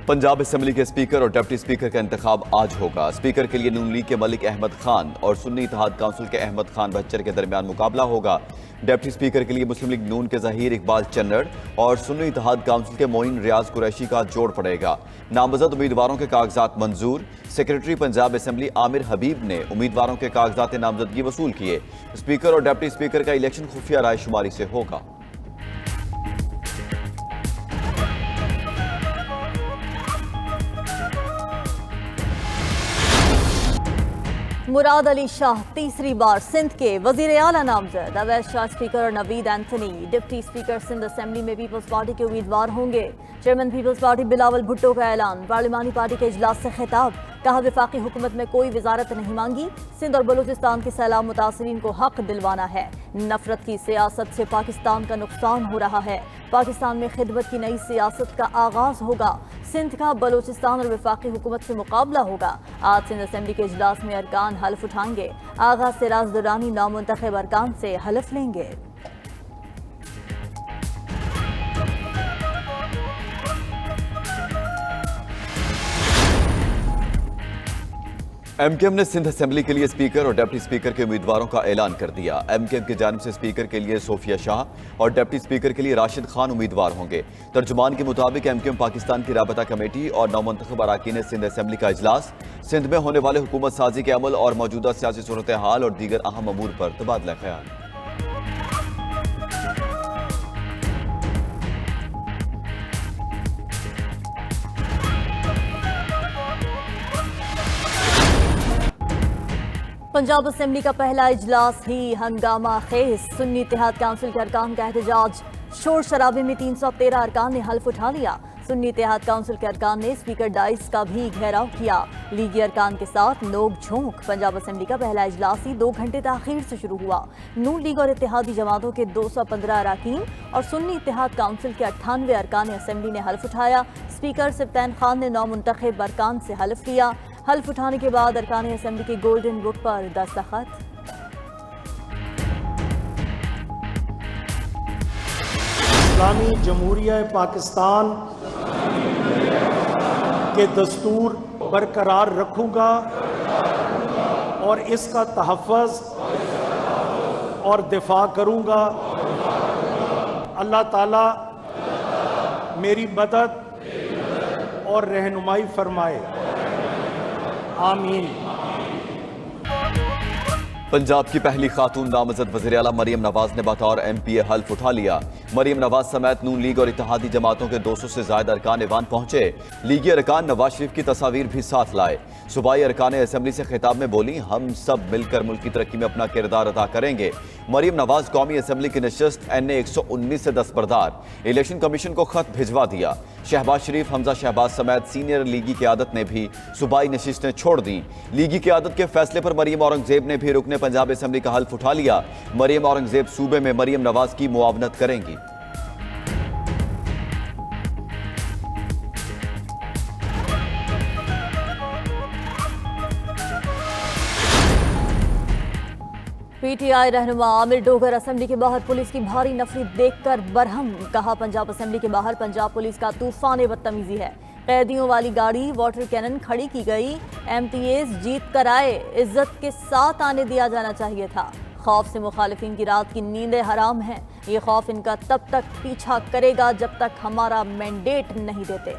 Punjab assembly के speaker और deputy speaker का इंतखाब आज होगा। स्पीकर के लिए नून लीग के मलिक अहमद खान और सुन्नी इत्तेहाद काउंसिल के अहमद खान बच्चर के दरमियान मुकाबला होगा। डिप्टी स्पीकर के लिए मुस्लिम लीग नून के ज़हीर इकबाल चन्नड़ और सुन्नी इत्तेहाद काउंसिल के मोइन रियाज कुरैशी का जोड़ पड़ेगा। नामजद उम्मीदवारों के कागजात मंजूर। सेक्रेटरी पंजाब असेंबली आमिर हबीब ने उम्मीदवारों के कागजात नामजदगी वसूल किए। स्पीकर और डिप्टी स्पीकर का इलेक्शन खुफिया राय शुमारी से होगा। मुराद अली शाह तीसरी बार सिंध के वजीर आला नामजद। अवैध शाह स्पीकर और Naveed Anthony deputy speaker Sindh assembly में पीपल्स पार्टी के उम्मीदवार होंगे। चेयरमैन पीपल्स पार्टी बिलावल भुट्टो का ऐलान। पार्लिमानी पार्टी के इजलास से खिताब। कहा वफाकी हुकूमत में कोई वजारत नहीं मांगी। सिंध और बलूचिस्तान के सैलाब मुतासरीन को हक दिलवाना है। नफरत की सियासत से पाकिस्तान का नुकसान हो रहा है। पाकिस्तान में खिदमत की नई सियासत का आगाज होगा। सिंध का बलूचिस्तान और वफाकी हुकूमत से मुकाबला होगा। आज सिंध असेंबली के इजलास में अरकान हल्फ उठाएंगे। आगा सिराज दुरानी नामुंतखब अरकान से हल्फ लेंगे। एमकेएम ने सिंध असेंबली के लिए स्पीकर और डिप्टी स्पीकर के उम्मीदवारों का ऐलान कर दिया। एमकेएम की जानिब से स्पीकर के लिए सोफिया शाह और डिप्टी स्पीकर के लिए राशिद खान उम्मीदवार होंगे। तर्जुमान के मुताबिक एमकेएम पाकिस्तान की राबता कमेटी और नौमुंतखब अराकीन सिंध असेंबली का इजलास सिंध में होने वाले हुकूमत साजी के अमल और मौजूदा सियासी सूरत हाल और दीगर अहम अमूर पर तबादला ख्याल। पंजाब असेंबली का पहला इजलास ही हंगामा खेज। सुन्नी इत्तेहाद काउंसिल के अरकान का एहतजाज। शोर शराबे में 313 अरकान ने हल्फ उठा लिया। सुन्नी इत्तेहाद काउंसिल के अरकान ने स्पीकर डाइस का भी घेराव किया। लीगी अरकान के साथ नोक झोंक। पंजाब असेंबली का पहला इजलास ही 2 घंटे ताखीर से शुरू हुआ। नून लीग और इत्तेहादी जमातों के 215 अरकान और सुन्नी इत्तेहाद काउंसिल के 98 अरकान असेंबली ने हल्फ उठाया। स्पीकर सिब्तैन खान ने नौमुंतखब अरकान से हल्फ लिया। हल्फ उठाने के बाद अरकान असेंबली के गोल्डन बुक पर दस्तखत। इस्लामी जमहूरिया पाकिस्तान के दस्तूर बरकरार रखूंगा और इसका तहफ़्फ़ुज़ और दिफा करूंगा। अल्लाह ताला मेरी मदद और रहनुमाई फरमाए। आमीन। पंजाब की पहली खातून नामजद वज़ीर आला मरियम नवाज ने बतौर एमपीए हल्फ उठा लिया। मरियम नवाज समेत नून लीग और इत्तेहादी जमातों के 200 से ज्यादा अरकान ईवान पहुंचे। लीगी अरकान नवाज शरीफ की तस्वीर भी साथ लाए। सूबाई अरकान असेंबली से खिताब में बोली, हम सब मिलकर मुल्क की तरक्की में अपना किरदार अदा करेंगे। मरियम नवाज कौमी असेंबली की नशस्त NA 119 से दस्तबरदार। इलेक्शन कमीशन को खत भिजवा दिया। शहबाज शरीफ, हमजा शहबाज समेत सीनियर लीगी क़यादत ने भी सूबाई नशिस्तें छोड़ दी। लीगी क़यादत के फैसले पर मरियम औरंगजेब ने भी रुकने पंजाब असेंबली का हल्फ उठा लिया। मरियम औरंगजेब सूबे में मरियम नवाज की मुआवनत करेंगी। पीटीआई रहनुमा आमिर डोगर असेंबली के बाहर पुलिस की भारी नफरी देखकर बरहम। कहा पंजाब असेंबली के बाहर पंजाब पुलिस का तूफान बदतमीजी है। कैदियों वाली गाड़ी वाटर कैनन खड़ी की गई। MTAs जीत कर आए, इज्जत के साथ आने दिया जाना चाहिए था। खौफ से मुखालिफिन की रात की नींदें हराम हैं। ये खौफ इनका तब तक पीछा करेगा जब तक हमारा मैंडेट नहीं देते।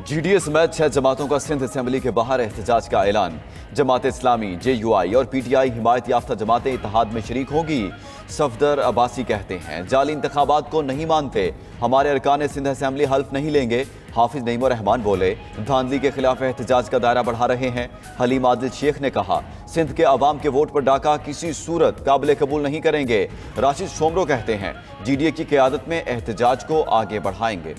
GDA समेत 6 जमातों का सिंध असेंबली के बाहर एहतजाज का ऐलान। जमात इस्लामी, JUI और PTI हिमायत याफ्ता जमातें इत्तेहाद में शरीक होगी। सफदर अब्बासी कहते हैं, जाली इंतखाबात को नहीं मानते। हमारे अरकान सिंध असेंबली हल्फ नहीं लेंगे। हाफिज नईम रहमान बोले, धांधली के खिलाफ एहतजाज का दायरा बढ़ा रहे हैं। हलीम आदिल शेख ने कहा, सिंध के अवाम के वोट पर डाका किसी सूरत काबिल कबूल नहीं करेंगे। राशिद शोमरो कहते हैं, GDA की क़यादत में एहतजाज को आगे बढ़ाएंगे।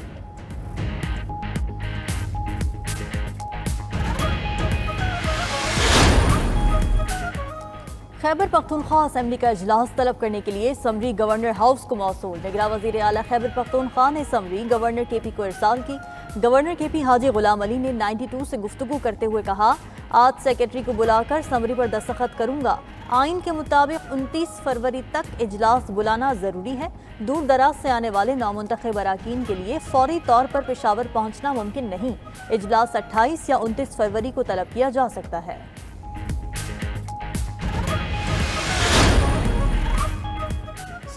खैबर पख्तूनख्वा असेंबली का इजलास तलब करने के लिए समरी गवर्नर हाउस को मौसूल। निगरान वज़ीर आला खैबर पख्तूनख्वा ने समरी गवर्नर KP को इरसाल की। गवर्नर KP हाजी गुलाम अली ने 92 से गुफ्तगू करते हुए कहा, आज सेक्रेटरी को बुलाकर समरी पर दस्तखत करूंगा। आइन के मुताबिक 29 फरवरी तक इजलास बुलाना जरूरी है। दूर दराज से आने वाले नामुंतखब अरकान के लिए फौरी तौर पर पेशावर पहुंचना मुमकिन नहीं। इजलास 28 या 29 फरवरी को तलब किया जा सकता है।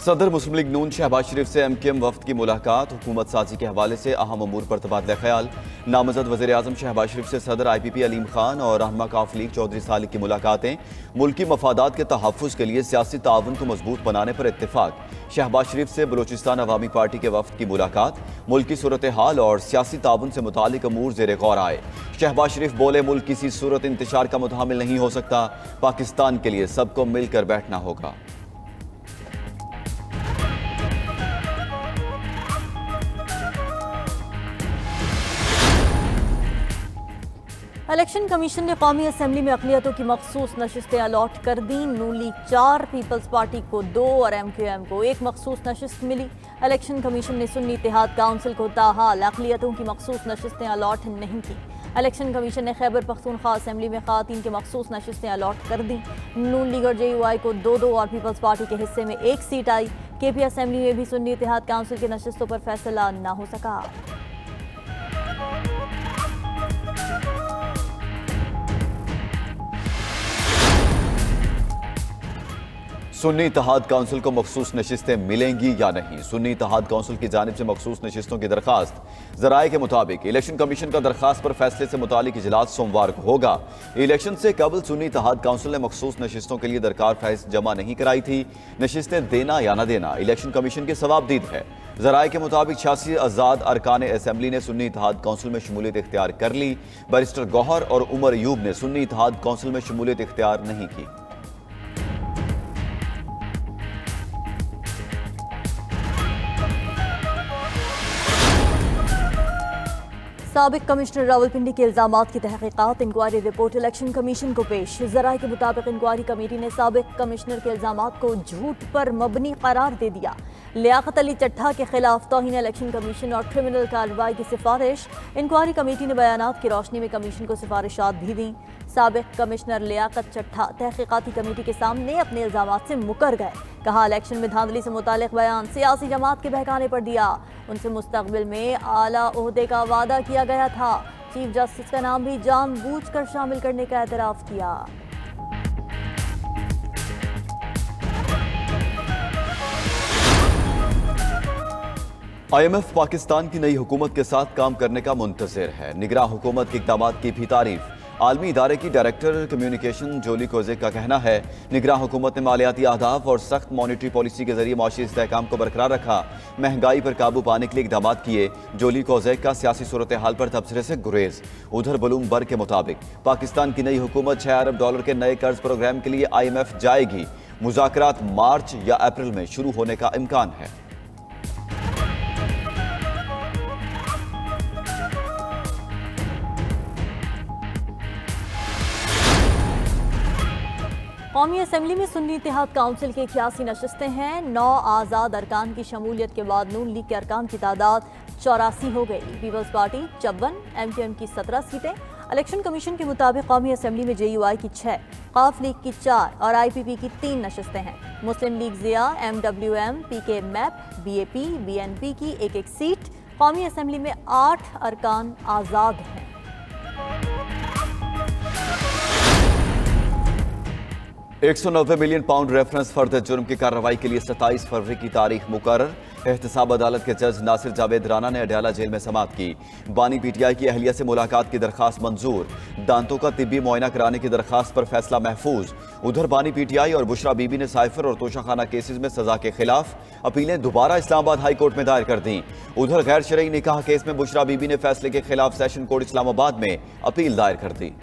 सदर मुस्लिम लीग नून शहबाज शरीफ से MKM वफ्द की मुलाकात। हुकूमत साजी के हवाले से अहम अमूर पर तबादला ख्याल। नामजद वज़ीर आज़म शहबाज शरीफ से सदर IPP अलीम खान और रहनुमा काफ लीग चौधरी सालिक की मुलाकातें। मुल्की मफादात के तहफ़्फ़ुज़ के लिए सियासी ताउन को मजबूत बनाने पर इत्तेफाक। शहबाज शरीफ से बलूचिस्तान अवामी पार्टी के वफ्द की मुलाकात। मुल्की सूरत हाल और सियासी ताउन से मुतालिक अमूर ज़ेर गौर आए। शहबाज शरीफ बोले, मुल्क किसी सूरत इंतशार का मुतहम्मिल नहीं हो सकता। पाकिस्तान के लिए सबको मिलकर बैठना होगा। इलेक्शन कमीशन ने कौमी असम्बली में अक़लियतों की मखसूस नशिस्तें अलॉट कर दी। नून लीग 4, पीपल्स पार्टी को 2 और MQM को 1 मखसूस नशिस्त मिली। इलेक्शन कमीशन ने सुन्नी इत्तेहाद काउंसिल को ताहाल अक़लियतों की मखसूस नशिस्तें अलॉट नहीं की। इलेक्शन कमीशन ने खैबर पख्तूनख्वा असम्बली में ख़वातीन की मखसूस नशिस्तें अलॉट कर दी। नून लीग और JUI को 2-2 और पीपल्स पार्टी के हिस्से में 1 सीट आई। KP असम्बली में भी सुन्नी इत्तेहाद काउंसिल की नशिस्तों पर फैसला न हो सका। सुन्नी इत्तेहाद काउंसिल को मखसूस नशिस्तें मिलेंगी या नहीं। सुन्नी इत्तेहाद काउंसिल की जानिब से मखसूस नशिस्तों की दरखास्त। ज़राए के मुताबिक इलेक्शन कमीशन का दरखास्त पर फैसले से मुतालिक इजलास सोमवार को होगा। इलेक्शन से कबल सुन्नी इत्तेहाद काउंसिल ने मखसूस नशिस्तों के लिए दरकार फैस जमा नहीं कराई थी। नशिस्तें देना या न देना इलेक्शन कमीशन की सवाबदीद है। ज़राए के मुताबिक 86 आज़ाद अरकान असम्बली ने सुन्नी इत्तेहाद काउंसिल में शमूलियत इख्तियार कर ली। बैरिस्टर गौहर और उमर अयूब ने सुन्नी इत्तेहाद काउंसिल में शमूलियत इख्तियार नहीं की। साबिक कमिश्नर रावलपिंडी के इल्जामात की तहकीकात। इंक्वायरी रिपोर्ट इलेक्शन कमीशन को पेश। ज़राए के मुताबिक इंक्वायरी कमेटी ने साबिक कमिश्नर के इल्जामात को झूठ पर मबनी करार दे दिया। लियाकत अली चट्ठा के खिलाफ तौहीन इलेक्शन कमीशन और क्रिमिनल कार्रवाई की सिफारिश। इंक्वायरी कमेटी ने बयानात की रोशनी में कमीशन को सिफारिशात भी दी। साबिक कमिश्नर लियाकत चट्ठा तहकीकाती कमेटी के सामने अपने इल्जामात से मुकर गए। कहा, इलेक्शन में धांधली से मुतालिक बयान सियासी जमात के बहकाने पर दिया। उनसे मुस्तकबिल में आला ओहदे का वादा किया गया था। चीफ जस्टिस का नाम भी जानबूझकर शामिल करने का एतराफ़ किया। IMF पाकिस्तान की नई हुकूमत के साथ काम करने का मुंतज़िर है। निगरां हुकूमत के इक़दामात की भी तारीफ। आलमी इदारे की डायरेक्टर कम्युनिकेशन जोली कोजेक का कहना है, निगरां हुकूमत ने मालियाती अहदाफ और सख्त मॉनिटरी पॉलिसी के जरिए माशी इस्तेहकाम को बरकरार रखा। महंगाई पर काबू पाने के लिए इक़दाम किए। जोली कोजेक का सियासी सूरत हाल पर तबसरे से गुरेज। उधर ब्लूमबर्ग के मुताबिक पाकिस्तान की नई हुकूमत $6 अरब के नए कर्ज प्रोग्राम के लिए IMF जाएगी। मुज़ाकरात मार्च या अप्रैल में शुरू होने का इम्कान है। कौमी असम्बली में सुन्नी इत्तेहाद काउंसिल के 81 नशिस्तें हैं। 9 आज़ाद अरकान की शमूलियत के बाद नून लीग के अरकान की तादाद 84 हो गई। पीपल्स पार्टी 54, MQM की 17 सीटें। इलेक्शन कमीशन के मुताबिक कौमी असम्बली में JUI की 6, काफ लीग की 4 और IPP की 3 नशिस्तें हैं। Muslim League Zia, MWM, PK मैप, BAP, BNP की 1-1 सीट। कौमी असम्बली में 8 अरकान आज़ाद हैं। 190 मिलियन पाउंड रेफरेंस फर्द जुर्म की कार्रवाई के लिए 27 फरवरी की तारीख मुकर्रर। एहतसाब अदालत के जज नासिर जावेद राना ने अडयाला जेल में समाअत की। बानी PTI की अहलिया से मुलाकात की दरखास्त मंजूर। दांतों का तिब्बी मुआयना कराने की दरखास्त पर फैसला महफूज। उधर बानी PTI और बुशरा बीबी ने साइफर और तोशाखाना केसेस में सजा के खिलाफ अपीलें दोबारा इस्लामाबाद हाई कोर्ट में दायर कर दी। उधर गैर शरई निकाह केस में बुशरा बीबी ने फैसले के खिलाफ सेशन कोर्ट इस्लामाबाद में अपील दायर कर दी।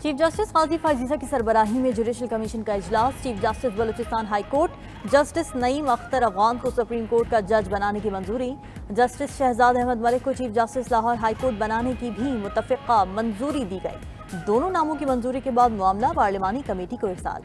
चीफ जस्टिस काजी फाजीजा की सरबराही में जुडिशल कमीशन का इजलास। Chief justice Balochistan high court justice Naeem Akhtar Afghan को सुप्रीम कोर्ट का जज बनाने की मंजूरी। जस्टिस शहजाद अहमद मलिक को chief justice Lahore high court बनाने की भी मुतफ़िक़ा मंजूरी दी गई। दोनों नामों की मंजूरी के बाद मामला पार्लिमानी कमेटी को इरसाल।